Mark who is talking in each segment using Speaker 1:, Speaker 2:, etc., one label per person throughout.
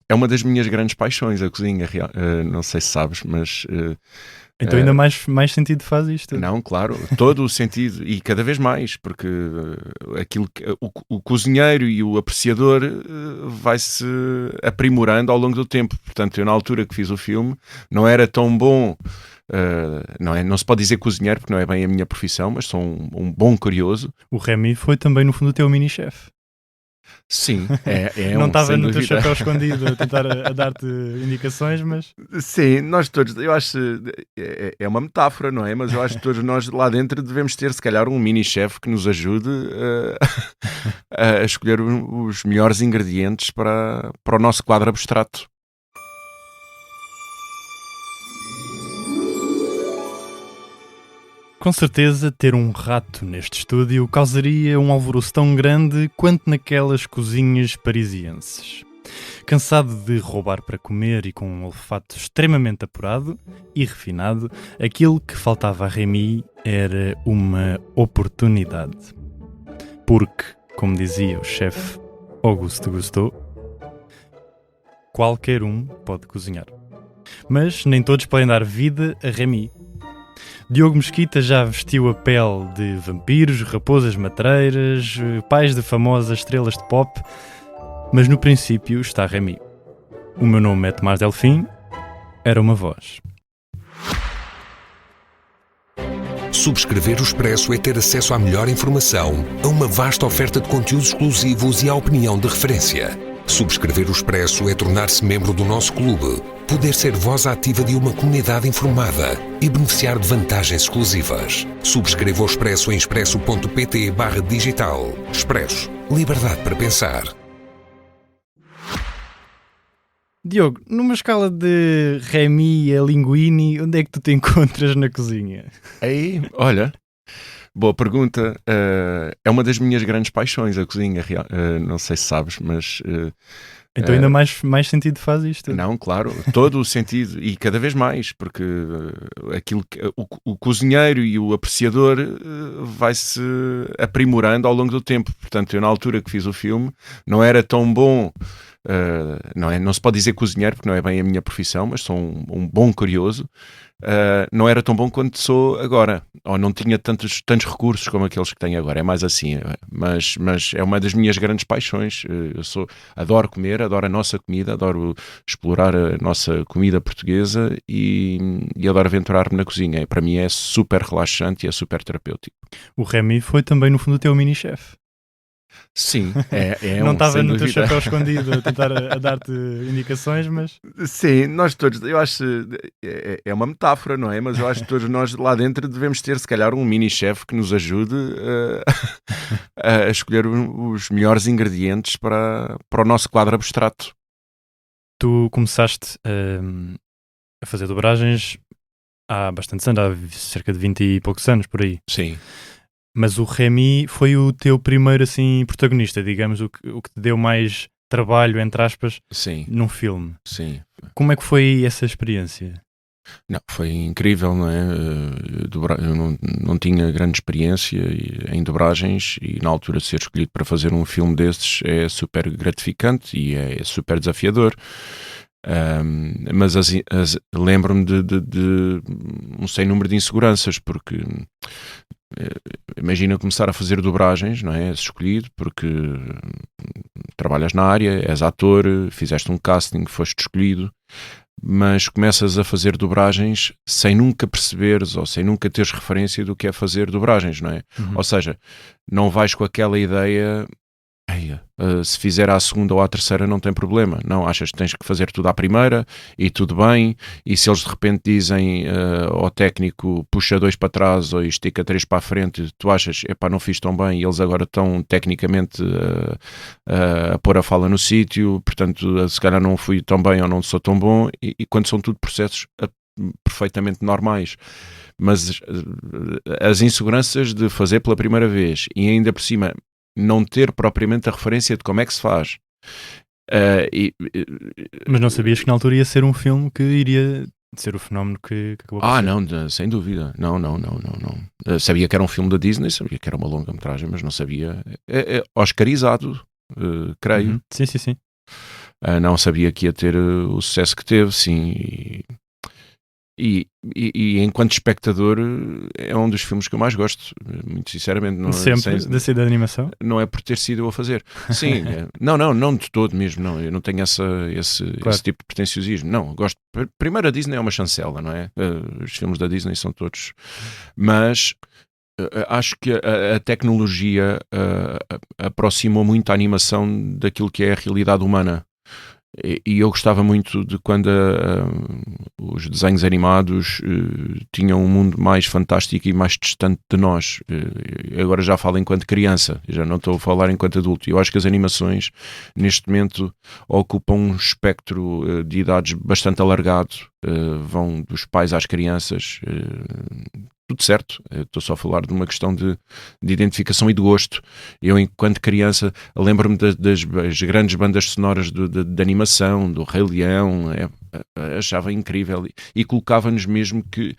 Speaker 1: é uma das minhas grandes paixões, a cozinha. Não sei se sabes, mas...
Speaker 2: Então ainda mais sentido faz isto.
Speaker 1: Não, claro, todo o sentido, e cada vez mais, porque o cozinheiro e o apreciador vai-se aprimorando ao longo do tempo. Portanto, eu na altura que fiz o filme não era tão bom, não se pode dizer cozinheiro porque não é bem a minha profissão, mas sou um bom curioso.
Speaker 2: O Rémi foi também no fundo o teu mini-chefe.
Speaker 1: Sim,
Speaker 2: não estava no teu
Speaker 1: dúvida.
Speaker 2: chapéu escondido a tentar a dar-te indicações, mas...
Speaker 1: Sim, nós todos, eu acho, é uma metáfora, não é? Mas eu acho que todos nós lá dentro devemos ter, se calhar, um mini-chefe que nos ajude a escolher os melhores ingredientes para o nosso quadro abstrato.
Speaker 2: Com certeza, ter um rato neste estúdio causaria um alvoroço tão grande quanto naquelas cozinhas parisienses. Cansado de roubar para comer e com um olfato extremamente apurado e refinado, aquilo que faltava a Rémi era uma oportunidade. Porque, como dizia o chefe Auguste Gusteau, qualquer um pode cozinhar. Mas nem todos podem dar vida a Rémi. Diogo Mesquita já vestiu a pele de vampiros, raposas matreiras, pais de famosas estrelas de pop, mas no princípio está Rémi. O meu nome é Tomás Delfim, era uma voz.
Speaker 3: Subscrever o Expresso é ter acesso à melhor informação, a uma vasta oferta de conteúdos exclusivos e à opinião de referência. Subscrever o Expresso é tornar-se membro do nosso clube, poder ser voz ativa de uma comunidade informada e beneficiar de vantagens exclusivas. Subscreva o Expresso em expresso.pt/digital. Expresso. Liberdade para pensar.
Speaker 2: Diogo, numa escala de Rémi a Linguini, onde é que tu te encontras na cozinha?
Speaker 1: Aí, olha, boa pergunta. É uma das minhas grandes paixões, a cozinha. Não sei se sabes, mas...
Speaker 2: Então ainda mais sentido faz isto?
Speaker 1: Não, claro, todo o sentido, e cada vez mais, porque o cozinheiro e o apreciador vai-se aprimorando ao longo do tempo. Portanto, eu na altura que fiz o filme não era tão bom, não se pode dizer cozinheiro porque não é bem a minha profissão, mas sou um bom curioso. Não era tão bom quanto sou agora, ou não tinha tantos recursos como aqueles que tenho agora, é mais assim, mas é uma das minhas grandes paixões. Adoro comer, adoro a nossa comida, adoro explorar a nossa comida portuguesa e adoro aventurar-me na cozinha. Para mim é super relaxante e é super terapêutico.
Speaker 2: O Rémi foi também no fundo o teu mini-chefe.
Speaker 1: Sim,
Speaker 2: não estava no teu
Speaker 1: dúvida.
Speaker 2: chapéu escondido a tentar a dar-te indicações, mas...
Speaker 1: Sim, nós todos, eu acho, é uma metáfora, não é? Mas eu acho que todos nós lá dentro devemos ter, se calhar, um mini-chefe que nos ajude a escolher os melhores ingredientes para o nosso quadro abstrato.
Speaker 2: Tu começaste a fazer dobragens há bastantes anos, há cerca de 20 e poucos anos, por aí.
Speaker 1: Sim.
Speaker 2: Mas o Rémi foi o teu primeiro, assim, protagonista, digamos, o que te deu mais trabalho, entre aspas,
Speaker 1: Sim.
Speaker 2: num filme.
Speaker 1: Sim.
Speaker 2: Como é que foi essa experiência?
Speaker 1: Não, foi incrível, não é? Eu não tinha grande experiência em dobragens e na altura ser escolhido para fazer um filme desses é super gratificante e é super desafiador. Mas lembro-me de um sem número de inseguranças, porque imagina começar a fazer dobragens, não é? És escolhido porque trabalhas na área, és ator, fizeste um casting, foste escolhido, mas começas a fazer dobragens sem nunca perceberes ou sem nunca teres referência do que é fazer dobragens, não é?
Speaker 2: Uhum.
Speaker 1: Ou seja, não vais com aquela ideia... se fizer à segunda ou à terceira não tem problema, não, achas que tens que fazer tudo à primeira e tudo bem, e se eles de repente dizem ao técnico puxa 2 para trás ou estica 3 para a frente, tu achas, não fiz tão bem e eles agora estão tecnicamente a pôr a fala no sítio, portanto se calhar não fui tão bem ou não sou tão bom, e quando são tudo processos perfeitamente normais. Mas as inseguranças de fazer pela primeira vez e ainda por cima não ter propriamente a referência de como é que se faz.
Speaker 2: Mas não sabias que na altura ia ser um filme que iria ser o fenómeno que acabou por ser?
Speaker 1: Não, sem dúvida. Não. Sabia que era um filme da Disney, sabia que era uma longa-metragem, mas não sabia. Oscarizado, creio.
Speaker 2: Sim.
Speaker 1: Não sabia que ia ter o sucesso que teve, sim. E enquanto espectador é um dos filmes que eu mais gosto, muito sinceramente. Não,
Speaker 2: sempre da cidade de animação?
Speaker 1: Não é por ter sido eu a fazer. Sim, não de todo mesmo, não. Eu não tenho esse tipo de pretenciosismo. Não, gosto. Primeiro, a Disney é uma chancela, não é? Os filmes da Disney são todos. Mas acho que a tecnologia aproximou muito a animação daquilo que é a realidade humana. E eu gostava muito de quando os desenhos animados tinham um mundo mais fantástico e mais distante de nós. Agora já falo enquanto criança, já não estou a falar enquanto adulto. Eu acho que as animações, neste momento, ocupam um espectro de idades bastante alargado. Vão dos pais às crianças, tudo certo. Estou só a falar de uma questão de identificação e de gosto. Eu, enquanto criança, lembro-me das grandes bandas sonoras de animação, do Rei Leão, achava incrível, e colocava-nos mesmo que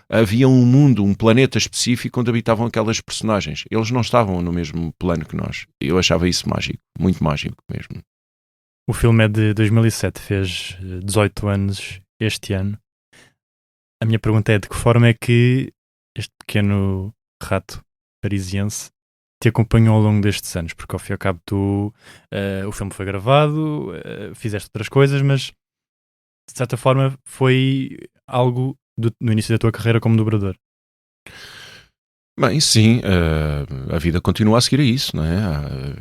Speaker 1: havia um mundo, um planeta específico onde habitavam aquelas personagens. Eles não estavam no mesmo plano que nós. Eu achava isso mágico, muito mágico mesmo.
Speaker 2: O filme é de 2007, fez 18 anos este ano. A minha pergunta é: de que forma é que este pequeno rato parisiense te acompanhou ao longo destes anos? Porque ao fim e ao cabo o filme foi gravado, fizeste outras coisas, mas de certa forma foi algo no início da tua carreira como dobrador.
Speaker 1: Bem, sim, a vida continua a seguir a isso, não é?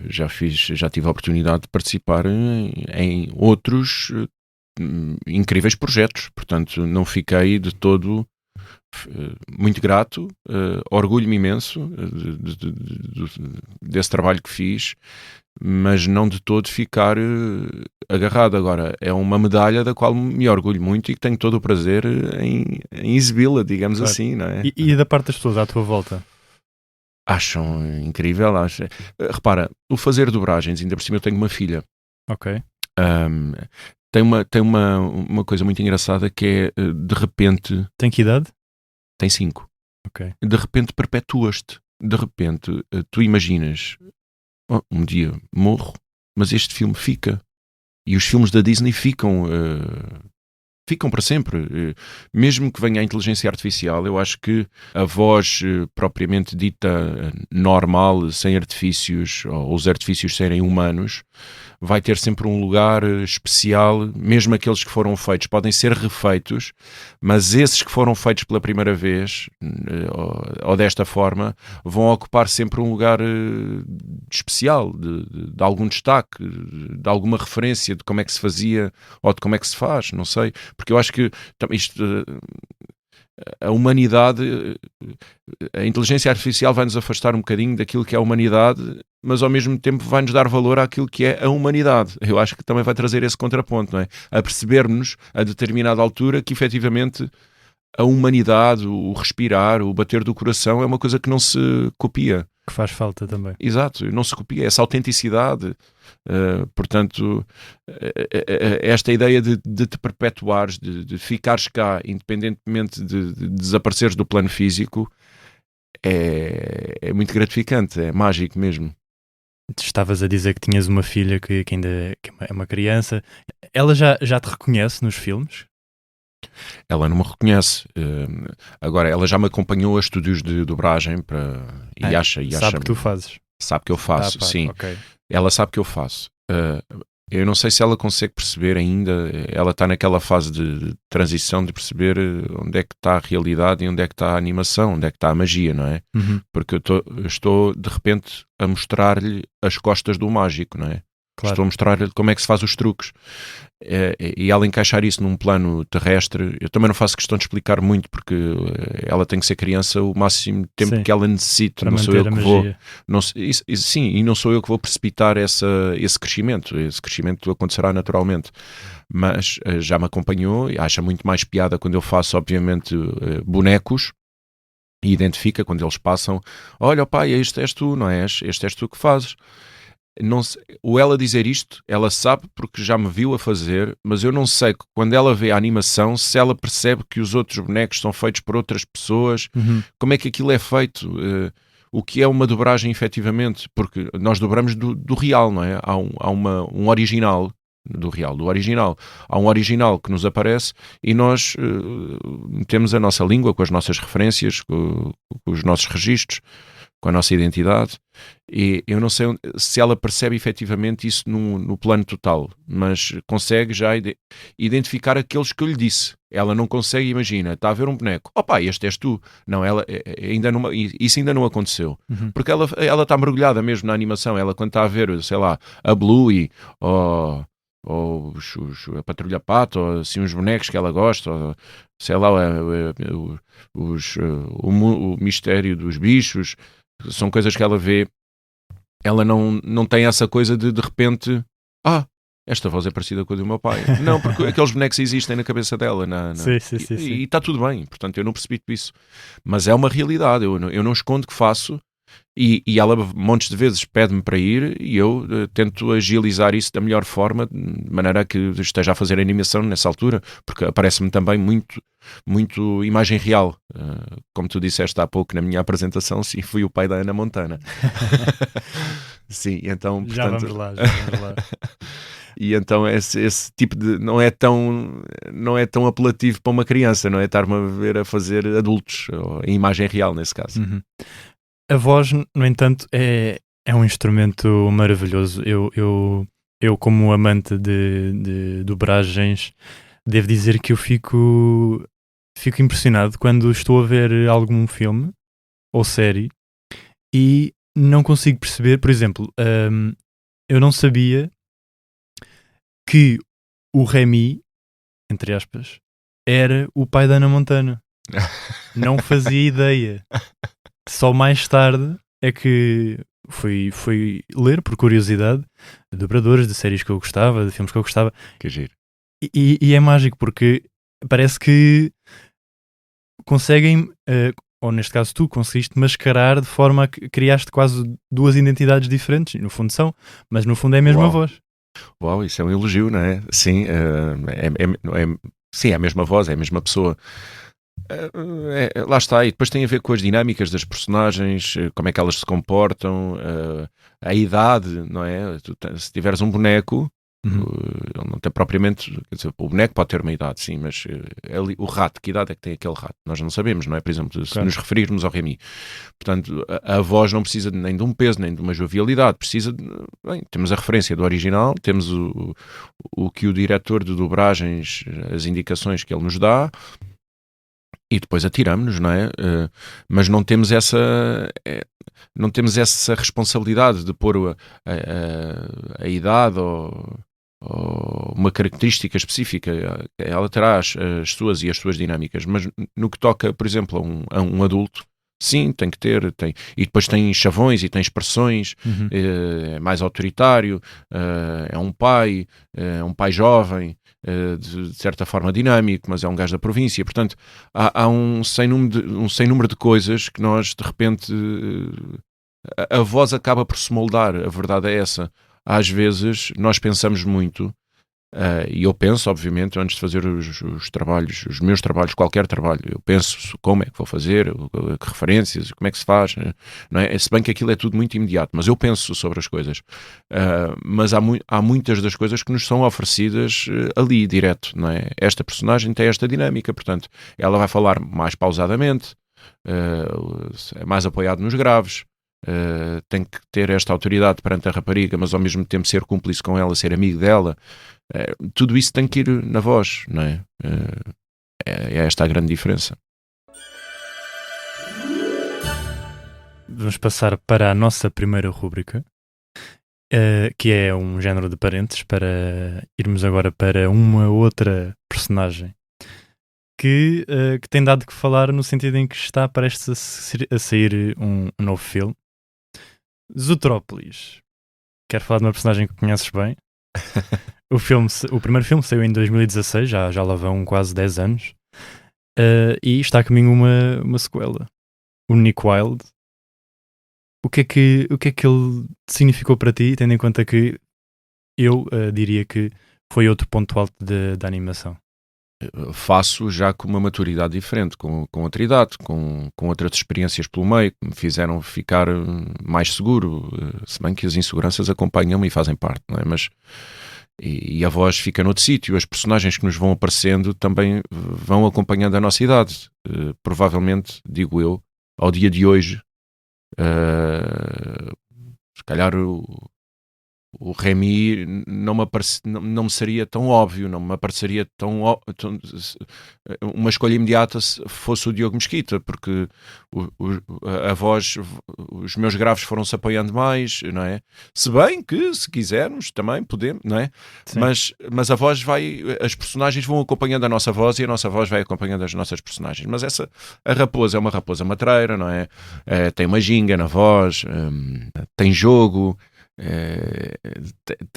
Speaker 1: Já tive a oportunidade de participar em outros incríveis projetos, portanto não fiquei de todo muito grato, orgulho-me imenso desse trabalho que fiz, mas não de todo ficar agarrado. Agora, é uma medalha da qual me orgulho muito e que tenho todo o prazer em exibi-la, digamos
Speaker 2: claro.
Speaker 1: assim, não é?
Speaker 2: E da parte das pessoas à tua volta?
Speaker 1: Acham incrível. Repara, o fazer dobragens, ainda por cima eu tenho uma filha.
Speaker 2: Ok.
Speaker 1: Tem uma coisa muito engraçada que é, de repente...
Speaker 2: Tem que idade?
Speaker 1: Tem 5.
Speaker 2: Ok.
Speaker 1: De repente perpetuas-te. De repente tu imaginas, um dia morro, mas este filme fica. E os filmes da Disney ficam para sempre. Mesmo que venha a inteligência artificial, eu acho que a voz propriamente dita normal, sem artifícios, ou os artifícios serem humanos, vai ter sempre um lugar especial. Mesmo aqueles que foram feitos podem ser refeitos, mas esses que foram feitos pela primeira vez, ou desta forma, vão ocupar sempre um lugar especial, de algum destaque, de alguma referência de como é que se fazia ou de como é que se faz, não sei. Porque eu acho que a humanidade, a inteligência artificial vai-nos afastar um bocadinho daquilo que é a humanidade, mas ao mesmo tempo vai-nos dar valor àquilo que é a humanidade. Eu acho que também vai trazer esse contraponto, não é? A percebermos a determinada altura que efetivamente a humanidade, o respirar, o bater do coração é uma coisa que não se copia.
Speaker 2: Que faz falta também.
Speaker 1: Exato, não se copia, essa autenticidade. Portanto, esta ideia de te perpetuares, de ficares cá, independentemente de desapareceres do plano físico, é muito gratificante, é mágico mesmo.
Speaker 2: Estavas a dizer que tinhas uma filha que ainda é uma criança. Ela já te reconhece nos filmes?
Speaker 1: Ela não me reconhece. Agora, ela já me acompanhou a estúdios de dobragem e acha...
Speaker 2: Sabe que tu fazes?
Speaker 1: Sabe que eu faço, sim.
Speaker 2: Okay.
Speaker 1: Ela sabe que eu faço. Eu não sei se ela consegue perceber ainda. Ela está naquela fase de transição, de perceber onde é que está a realidade e onde é que está a animação, onde é que está a magia, não é?
Speaker 2: Uhum.
Speaker 1: Porque eu estou, de repente, a mostrar-lhe as costas do mágico, não é? Claro. Estou a mostrar-lhe como é que se faz os truques. E ela encaixar isso num plano terrestre, eu também não faço questão de explicar muito, porque ela tem que ser criança o máximo tempo
Speaker 2: sim,
Speaker 1: que ela necessite.
Speaker 2: Não
Speaker 1: sou eu que vou.
Speaker 2: Sim,
Speaker 1: não sou eu que vou precipitar esse crescimento. Esse crescimento acontecerá naturalmente. Mas já me acompanhou e acha muito mais piada quando eu faço, obviamente, bonecos. E identifica quando eles passam: olha, pai, este és tu, não és? Este és tu que fazes. Não sei, ou ela dizer isto, ela sabe porque já me viu a fazer, mas eu não sei quando ela vê a animação se ela percebe que os outros bonecos são feitos por outras pessoas, como é que aquilo é feito, o que é uma dobragem efetivamente, porque nós dobramos do real, não é? Há um original do real, do original. Há um original que nos aparece e nós temos a nossa língua, com as nossas referências, com os nossos registros, com a nossa identidade, e eu não sei se ela percebe efetivamente isso no plano total, mas consegue já identificar aqueles que eu lhe disse. Ela não consegue, imagina, está a ver um boneco, opa, este és tu. Não, ela ainda não, isso ainda não aconteceu, porque ela está mergulhada mesmo na animação. Ela, quando está a ver, sei lá, a Bluey, ou a Patrulha Pato, ou assim uns bonecos que ela gosta, ou, sei lá, o Mistério dos Bichos, são coisas que ela vê. Ela não tem essa coisa de repente, esta voz é parecida com a do meu pai. Não, porque aqueles bonecos existem na cabeça dela.
Speaker 2: Sim.
Speaker 1: E está tudo bem, portanto eu não percebi isso. Mas é uma realidade, eu não escondo que faço. E ela montes de vezes pede-me para ir e eu tento agilizar isso da melhor forma, de maneira a que esteja a fazer animação nessa altura, porque aparece-me também muito imagem real. Como tu disseste há pouco na minha apresentação, sim, fui o pai da Hannah Montana. Sim, então, portanto...
Speaker 2: Já vamos lá.
Speaker 1: E então esse tipo de... não é tão apelativo para uma criança, não é? Estar-me a ver a fazer adultos, ou em imagem real nesse caso.
Speaker 2: A voz, no entanto, é um instrumento maravilhoso. Eu como amante de dobragens, devo dizer que eu fico impressionado quando estou a ver algum filme ou série e não consigo perceber, por exemplo, eu não sabia que o Remy, entre aspas, era o pai da Hannah Montana. Não fazia ideia. Só mais tarde é que fui ler, por curiosidade, de dobradores, de séries que eu gostava, de filmes que eu gostava.
Speaker 1: Que giro.
Speaker 2: E é mágico, porque parece que conseguem, ou neste caso tu conseguiste mascarar de forma a que criaste quase duas identidades diferentes. No fundo são, mas no fundo é a mesma voz.
Speaker 1: Uau, isso é um elogio, não é? Sim, sim, é a mesma voz, é a mesma pessoa. Lá está, e depois tem a ver com as dinâmicas das personagens, como é que elas se comportam, a idade, não é? Se tiveres um boneco, ele não tem propriamente, quer dizer, o boneco pode ter uma idade, sim, mas o rato, que idade é que tem aquele rato? Nós não sabemos, não é? Por exemplo, se nos referirmos ao Remy. Portanto, a voz não precisa nem de um peso, nem de uma jovialidade, precisa de... Bem, temos a referência do original, temos o que o diretor de dobragens, as indicações que ele nos dá, e depois atiramos-nos, não é? Mas não temos essa responsabilidade de pôr a idade ou uma característica específica. Ela terá as suas e as suas dinâmicas, mas no que toca, por exemplo, a um adulto, sim, tem que ter. E depois tem chavões e tem expressões, é mais autoritário, é um pai jovem, de certa forma dinâmico, mas é um gajo da província. Portanto, há um sem número de coisas que nós, de repente, a voz acaba por se moldar. A verdade é essa. Às vezes, nós pensamos muito, e eu penso, obviamente, antes de fazer os meus trabalhos, qualquer trabalho, eu penso como é que vou fazer, que referências, como é que se faz, não é? Se bem que aquilo é tudo muito imediato, mas eu penso sobre as coisas. Mas há muitas das coisas que nos são oferecidas ali, direto, não é? Esta personagem tem esta dinâmica, portanto, ela vai falar mais pausadamente, é mais apoiado nos graves, tem que ter esta autoridade perante a rapariga, mas ao mesmo tempo ser cúmplice com ela, ser amigo dela. Tudo isso tem que ir na voz, não é? É esta a grande diferença.
Speaker 2: Vamos passar para a nossa primeira rúbrica, que é um género de parentes, para irmos agora para uma outra personagem que tem dado que falar, no sentido em que está prestes a sair um novo filme. Zootrópolis. Quero falar de uma personagem que conheces bem. O primeiro filme saiu em 2016, já lá vão quase 10 anos, e está a caminho uma sequela. O Nick Wilde. O que é que ele significou para ti, tendo em conta que eu diria que foi outro ponto alto da animação?
Speaker 1: Faço já com uma maturidade diferente, com outra idade, com outras experiências pelo meio, que me fizeram ficar mais seguro, se bem que as inseguranças acompanham-me e fazem parte, não é? Mas e a voz fica noutro sítio. As personagens que nos vão aparecendo também vão acompanhando a nossa idade. Provavelmente, digo eu, ao dia de hoje, se calhar o Remy não me seria tão óbvio, não me apareceria uma escolha imediata se fosse o Diogo Mesquita, porque a voz, os meus graves foram-se apoiando mais, não é? Se bem que, se quisermos, também podemos, não é? Mas a voz as personagens vão acompanhando a nossa voz e a nossa voz vai acompanhando as nossas personagens. Mas a raposa é uma raposa matreira, não é? Tem uma ginga na voz, tem jogo.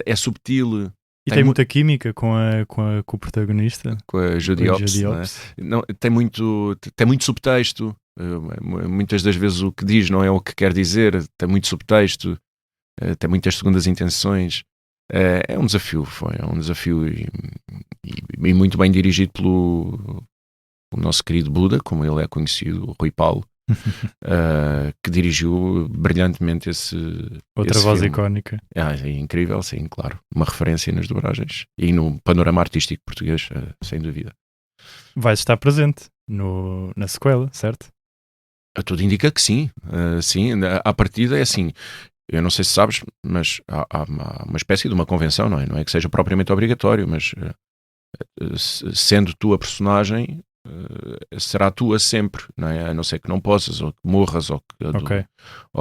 Speaker 1: É subtil
Speaker 2: e tem muita química com o protagonista,
Speaker 1: com a Judy Hopps, não é? Tem muito subtexto. Muitas das vezes o que diz não é o que quer dizer, tem muito subtexto, tem muitas segundas intenções. É um desafio, e muito bem dirigido pelo nosso querido Buda, como ele é conhecido, o Rui Paulo. Que dirigiu brilhantemente
Speaker 2: outra voz
Speaker 1: filme.
Speaker 2: Icónica.
Speaker 1: É incrível, sim, claro. Uma referência nas dobragens e no panorama artístico português, sem dúvida.
Speaker 2: Vais estar presente na sequela, certo?
Speaker 1: Tudo indica que sim. Sim, à partida é assim. Eu não sei se sabes, mas há uma espécie de uma convenção, não é? Não é que seja propriamente obrigatório, mas sendo tu a personagem, será tua sempre, não é? A não ser que não possas, ou que morras, ou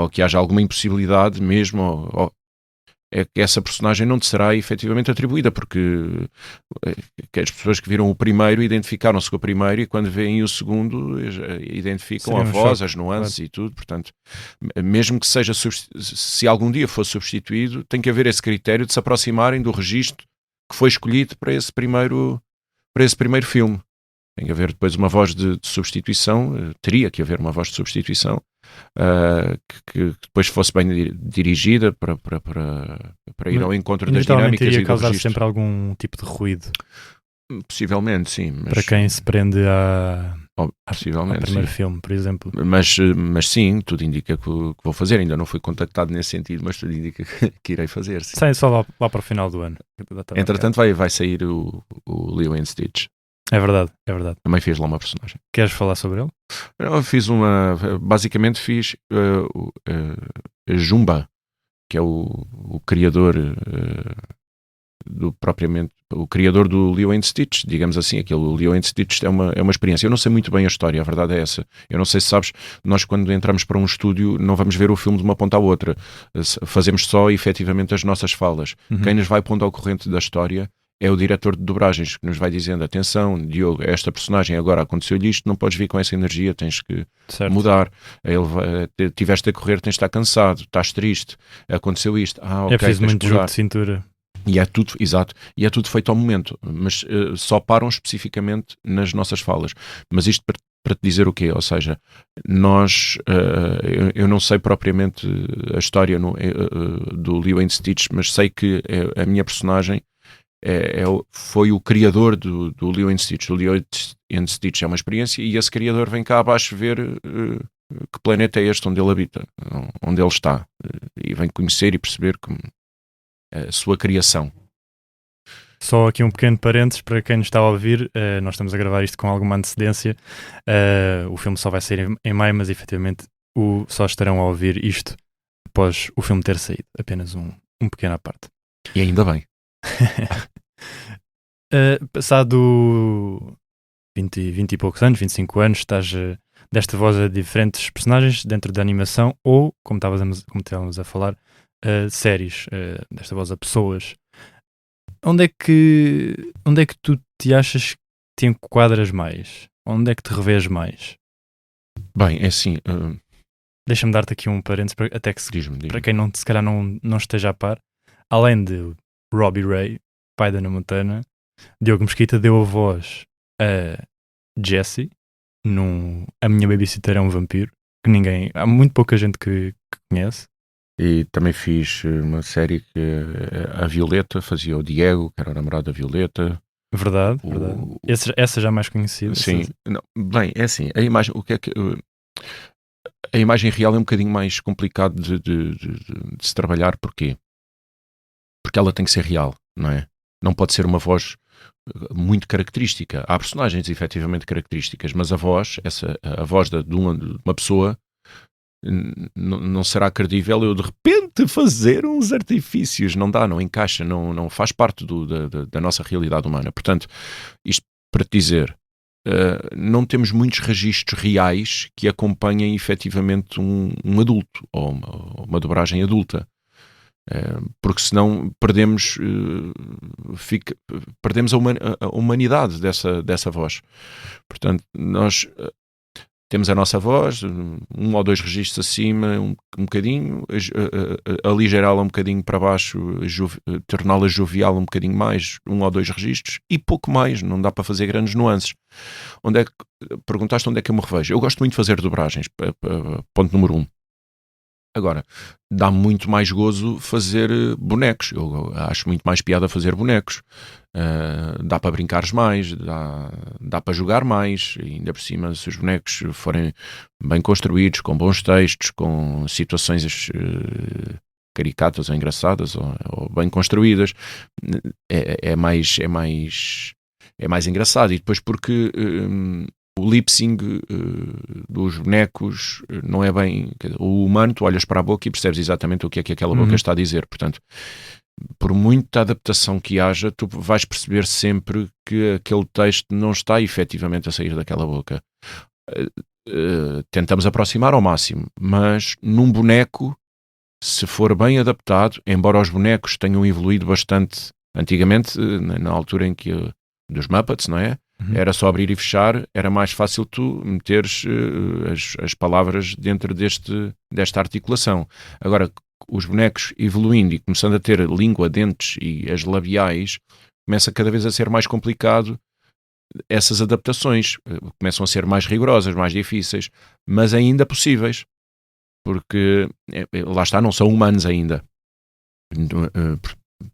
Speaker 1: que haja alguma impossibilidade mesmo, é que essa personagem não te será efetivamente atribuída, porque as pessoas que viram o primeiro identificaram-se com o primeiro e quando veem o segundo identificam a voz, as nuances e tudo. Portanto, mesmo que seja, se algum dia fosse substituído, tem que haver esse critério de se aproximarem do registro que foi escolhido para esse primeiro filme. Tem que haver depois uma voz de substituição, teria que haver uma voz de substituição que depois fosse bem dirigida para ir ao encontro das dinâmicas
Speaker 2: iria
Speaker 1: e do
Speaker 2: causar
Speaker 1: registro.
Speaker 2: Sempre algum tipo de ruído.
Speaker 1: Possivelmente, sim. Mas,
Speaker 2: para quem se prende
Speaker 1: possivelmente,
Speaker 2: ao primeiro
Speaker 1: sim.
Speaker 2: filme, por exemplo.
Speaker 1: Mas sim, tudo indica que vou fazer. Ainda não fui contactado nesse sentido, mas tudo indica que irei fazer. Sim.
Speaker 2: Sai só lá para o final do ano.
Speaker 1: Entretanto, vai sair o Lilo and Stitch.
Speaker 2: É verdade.
Speaker 1: Também fiz lá uma personagem.
Speaker 2: Queres falar sobre ele?
Speaker 1: Eu basicamente fiz Jumba, que é o criador o criador do Lilo and Stitch, digamos assim. Aquele Lilo and Stitch é uma experiência. Eu não sei muito bem a história, a verdade é essa. Eu não sei se sabes, nós quando entramos para um estúdio não vamos ver o filme de uma ponta à outra. Fazemos só efetivamente as nossas falas. Quem nos vai pondo ao corrente da história é o diretor de dobragens, que nos vai dizendo: atenção, Diogo, esta personagem agora aconteceu-lhe isto, não podes vir com essa energia, tens que mudar. Tiveste a correr, tens de estar cansado, estás triste, aconteceu isto.
Speaker 2: É preciso muito jogo de cintura.
Speaker 1: E é tudo, exato, e é tudo feito ao momento, mas só param especificamente nas nossas falas. Mas isto para te dizer o quê? Ou seja, eu não sei propriamente a história do Lilo and Stitch, mas sei que a minha personagem foi o criador do Lilo and Stitch. O Lilo and Stitch é uma experiência e esse criador vem cá abaixo ver que planeta é este onde ele habita, onde ele está, e vem conhecer e perceber a sua criação.
Speaker 2: Só aqui um pequeno parênteses para quem nos está a ouvir, nós estamos a gravar isto com alguma antecedência, o filme só vai sair em maio, mas efetivamente só estarão a ouvir isto após o filme ter saído, apenas um pequeno à parte.
Speaker 1: E ainda bem.
Speaker 2: Passado 20 e poucos anos, 25 anos, estás desta voz a diferentes personagens dentro da animação ou, como estávamos a falar, séries, desta voz a pessoas. Onde é que tu te achas que te enquadras mais? Onde é que te revês mais?
Speaker 1: Bem, é assim...
Speaker 2: Deixa-me dar-te aqui um parênteses até que
Speaker 1: diz-me.
Speaker 2: Para quem se calhar não esteja a par, além de Robbie Ray, pai da Hannah Montana, Diogo Mesquita deu a voz a Jessie A Minha Babysitter é um Vampiro, que há muito pouca gente que conhece.
Speaker 1: E também fiz uma série que a Violeta fazia o Diego, que era o namorado da Violeta.
Speaker 2: Verdade. Essa já mais conhecida.
Speaker 1: Sim. Não, bem, é assim, a imagem, a imagem real é um bocadinho mais complicado de se trabalhar. Porquê? Porque ela tem que ser real, não é? não pode ser uma voz muito característica. Há personagens efetivamente características, mas a voz, a voz de uma pessoa não será credível eu de repente fazer uns artifícios. Não dá, não encaixa, não faz parte da nossa realidade humana. Portanto, isto para te dizer, não temos muitos registros reais que acompanhem efetivamente um adulto ou uma dobragem adulta. Porque senão perdemos a humanidade dessa voz. Portanto, nós temos a nossa voz, um ou dois registros acima, um bocadinho, aligeirá-la um bocadinho para baixo, torná-la jovial um bocadinho mais, um ou dois registros, e pouco mais, não dá para fazer grandes nuances. Perguntaste onde é que eu me revejo? Eu gosto muito de fazer dobragens, ponto número 1. Agora, dá muito mais gozo fazer bonecos. Eu acho muito mais piada fazer bonecos. Dá para brincares mais, dá para jogar mais. E ainda por cima, se os bonecos forem bem construídos, com bons textos, com situações caricatas ou engraçadas ou bem construídas, é mais engraçado. E depois porque o lip-sync dos bonecos não é bem... O humano, tu olhas para a boca e percebes exatamente o que é que aquela boca está a dizer. Portanto, por muita adaptação que haja, tu vais perceber sempre que aquele texto não está efetivamente a sair daquela boca. Tentamos aproximar ao máximo, mas num boneco, se for bem adaptado, embora os bonecos tenham evoluído bastante antigamente, na altura em que dos Muppets, não é? Era só abrir e fechar, era mais fácil tu meteres as palavras dentro desta articulação. Agora, os bonecos evoluindo e começando a ter língua, dentes e as labiais, começa cada vez a ser mais complicado essas adaptações. Começam a ser mais rigorosas, mais difíceis, mas ainda possíveis. Porque, lá está, não são humanos ainda.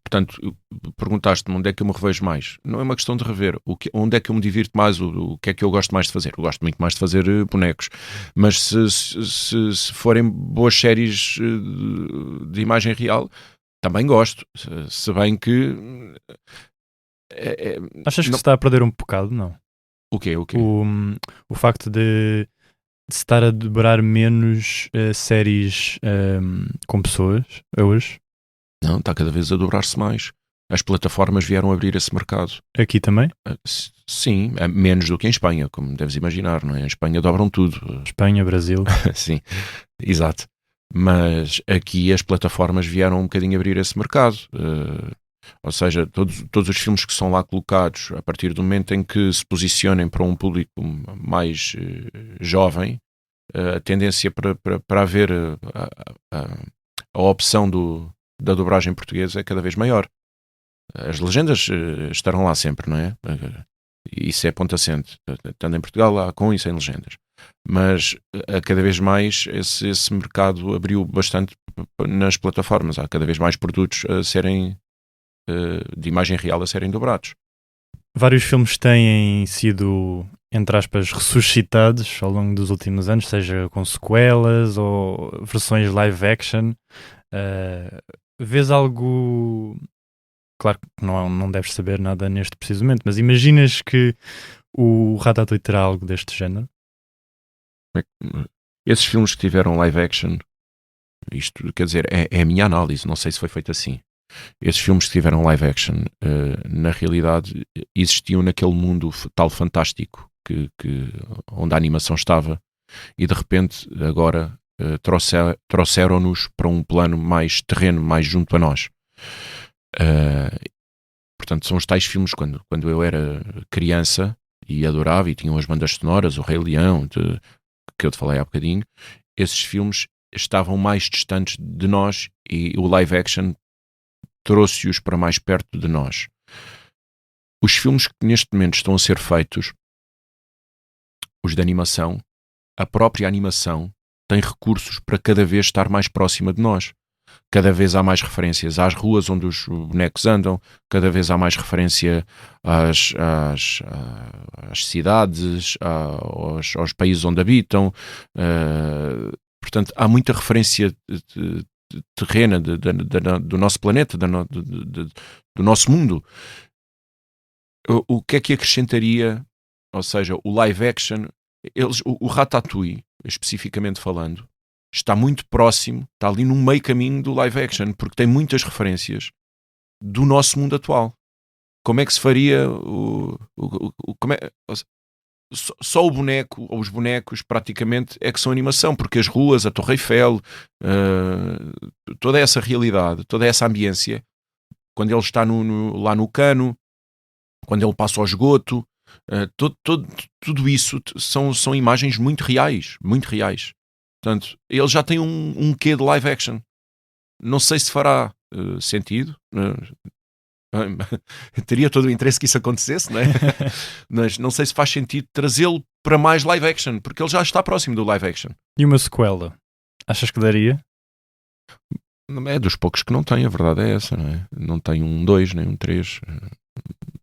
Speaker 1: Portanto, perguntaste-me onde é que eu me revejo mais. Não é uma questão de rever. Onde é que eu me divirto mais? O que é que eu gosto mais de fazer? Eu gosto muito mais de fazer bonecos. Mas se forem boas séries de imagem real, também gosto. Se bem que...
Speaker 2: Achas que se está a perder um bocado? Não.
Speaker 1: O quê?
Speaker 2: O facto de se estar a dobrar menos séries com pessoas hoje?
Speaker 1: Não, está cada vez a dobrar-se mais. As plataformas vieram abrir esse mercado.
Speaker 2: Aqui também?
Speaker 1: Sim, menos do que em Espanha, como deves imaginar, não é? Em Espanha dobram tudo.
Speaker 2: Espanha, Brasil.
Speaker 1: Sim, exato. Mas aqui as plataformas vieram um bocadinho abrir esse mercado. Ou seja, todos os filmes que são lá colocados, a partir do momento em que se posicionem para um público mais jovem, a tendência para haver a opção da dobragem portuguesa é cada vez maior. As legendas estarão lá sempre, não é? Isso é ponto assente. Tanto em Portugal, lá com e sem legendas. Mas cada vez mais esse mercado abriu bastante nas plataformas. Há cada vez mais produtos a serem de imagem real a serem dobrados.
Speaker 2: Vários filmes têm sido, entre aspas, ressuscitados ao longo dos últimos anos, seja com sequelas ou versões live action. Vês algo... Claro que não deves saber nada neste precisamente, mas imaginas que o Ratatouille terá algo deste género?
Speaker 1: Esses filmes que tiveram live action, isto quer dizer, é a minha análise, não sei se foi feito assim. Esses filmes que tiveram live action, na realidade, existiam naquele mundo tal fantástico onde a animação estava, e de repente agora trouxeram-nos para um plano mais terreno, mais junto a nós. Portanto, são os tais filmes quando eu era criança e adorava, e tinham as bandas sonoras, o Rei Leão, que eu te falei há bocadinho. Esses filmes estavam mais distantes de nós e o live action trouxe-os para mais perto de nós. Os filmes que neste momento estão a ser feitos, os de animação, a própria animação tem recursos para cada vez estar mais próxima de nós. Cada vez há mais referências às ruas onde os bonecos andam, cada vez há mais referência às cidades, aos países onde habitam. Portanto, há muita referência terrena do nosso planeta, do nosso mundo. O que é que acrescentaria? Ou seja, o live action, o Ratatouille, especificamente falando, está muito próximo, está ali no meio caminho do live action, porque tem muitas referências do nosso mundo atual. Como é que se faria só o boneco, ou os bonecos, praticamente, é que são animação, porque as ruas, a Torre Eiffel, toda essa realidade, toda essa ambiência, quando ele está lá no cano, quando ele passa ao esgoto, tudo isso são imagens muito reais, muito reais. Portanto, ele já tem um quê de live action. Não sei se fará sentido. Teria todo o interesse que isso acontecesse, não é? Mas não sei se faz sentido trazê-lo para mais live action, porque ele já está próximo do live action.
Speaker 2: E uma sequela? Achas que daria?
Speaker 1: É dos poucos que não tem, a verdade é essa, não é? Não tem um 2, nem um 3.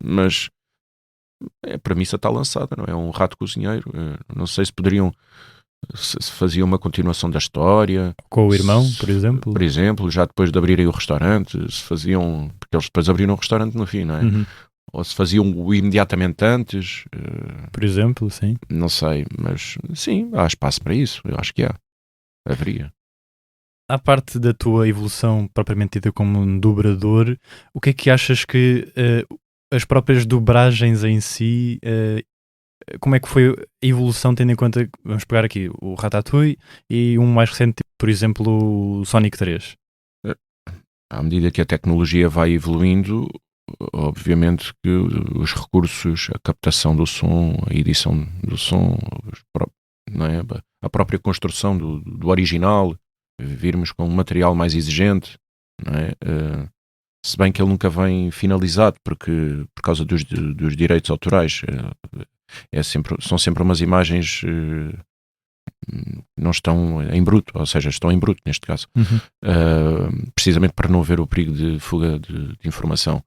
Speaker 1: Mas a premissa está lançada, não é? Um rato cozinheiro. Não sei se poderiam... Se fazia uma continuação da história
Speaker 2: com o irmão, por exemplo?
Speaker 1: Por exemplo, já depois de abrirem o restaurante, se faziam, porque eles depois abriram o restaurante no fim, não é? Ou se faziam imediatamente antes,
Speaker 2: por exemplo, sim.
Speaker 1: Não sei, mas sim, há espaço para isso, eu acho que haveria.
Speaker 2: À parte da tua evolução propriamente dita como um dobrador, o que é que achas que as próprias dobragens em si, como é que foi a evolução, tendo em conta, vamos pegar aqui o Ratatouille e um mais recente, por exemplo, o Sonic 3?
Speaker 1: À medida que a tecnologia vai evoluindo, obviamente que os recursos, a captação do som, a edição do som, não é? A própria construção do original, virmos com um material mais exigente, não é? Se bem que ele nunca vem finalizado, porque por causa dos direitos autorais, são sempre umas imagens não estão em bruto, ou seja, estão em bruto neste caso, precisamente para não haver o perigo de fuga de informação.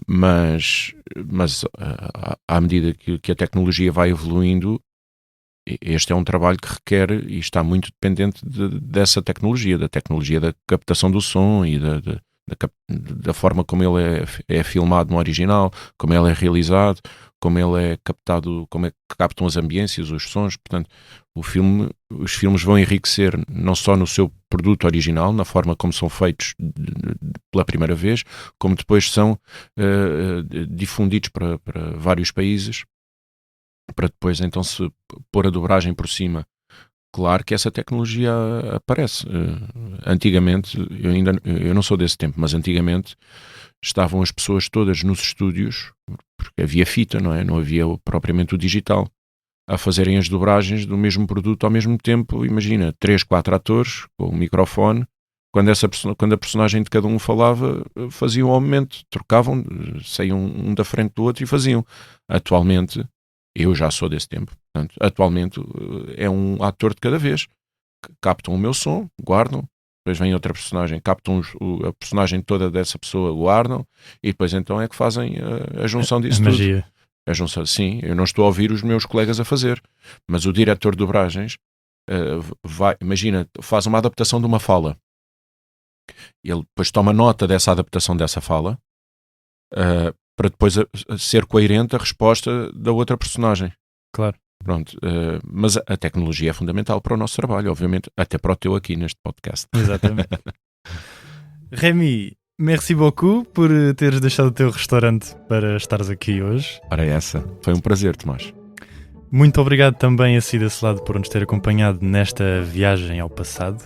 Speaker 1: Mas à medida que a tecnologia vai evoluindo, este é um trabalho que requer e está muito dependente dessa tecnologia, da captação do som e da forma como ele é filmado no original, como ele é realizado, como ele é captado, como é que captam as ambiências, os sons. Portanto, os filmes vão enriquecer não só no seu produto original, na forma como são feitos pela primeira vez, como depois são difundidos para vários países, para depois então se pôr a dobragem por cima. Claro que essa tecnologia aparece. Antigamente, eu não sou desse tempo, mas antigamente estavam as pessoas todas nos estúdios, porque havia fita, não é? Não havia propriamente o digital, a fazerem as dobragens do mesmo produto ao mesmo tempo. Imagina, 3, 4 atores com um microfone, quando a personagem de cada um falava, faziam ao momento, trocavam, saíam um da frente do outro e faziam. Atualmente, eu já sou desse tempo, portanto, atualmente é um ator de cada vez. Captam o meu som, guardam, depois vem outra personagem, captam a personagem toda dessa pessoa, guardam, e depois então é que fazem a junção disso tudo.
Speaker 2: Magia.
Speaker 1: A junção, sim, eu não estou a ouvir os meus colegas a fazer, mas o diretor de dobragens imagina, faz uma adaptação de uma fala. Ele depois toma nota dessa adaptação dessa fala, para depois ser coerente a resposta da outra personagem.
Speaker 2: Claro.
Speaker 1: Pronto, mas a tecnologia é fundamental para o nosso trabalho, obviamente, até para o teu aqui neste podcast.
Speaker 2: Exatamente. Rémi, merci beaucoup por teres deixado o teu restaurante para estares aqui hoje.
Speaker 1: Ora essa, foi um prazer, Tomás.
Speaker 2: Muito obrigado também a si desse lado por nos ter acompanhado nesta viagem ao passado.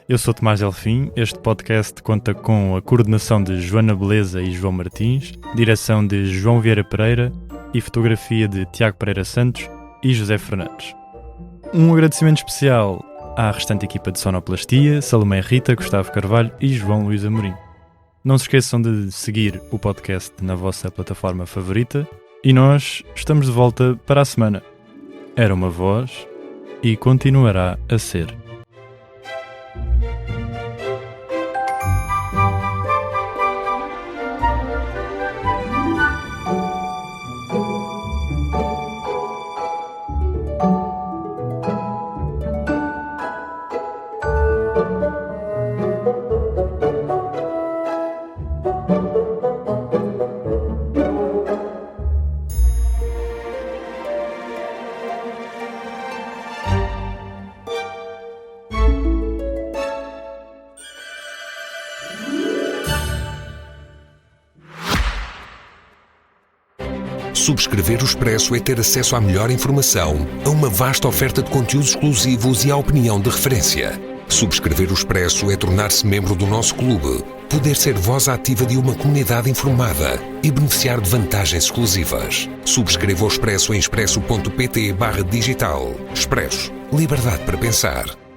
Speaker 2: Eu sou Tomás Delfim, este podcast conta com a coordenação de Joana Beleza e João Martins, direção de João Vieira Pereira e fotografia de Tiago Pereira Santos e José Fernandes. Um agradecimento especial à restante equipa de sonoplastia, Salomé Rita, Gustavo Carvalho e João Luís Amorim. Não se esqueçam de seguir o podcast na vossa plataforma favorita e nós estamos de volta para a semana. Era uma voz e continuará a ser.
Speaker 3: Subscrever o Expresso é ter acesso à melhor informação, a uma vasta oferta de conteúdos exclusivos e à opinião de referência. Subscrever o Expresso é tornar-se membro do nosso clube, poder ser voz ativa de uma comunidade informada e beneficiar de vantagens exclusivas. Subscreva o Expresso em expresso.pt/digital. Expresso. Liberdade para pensar.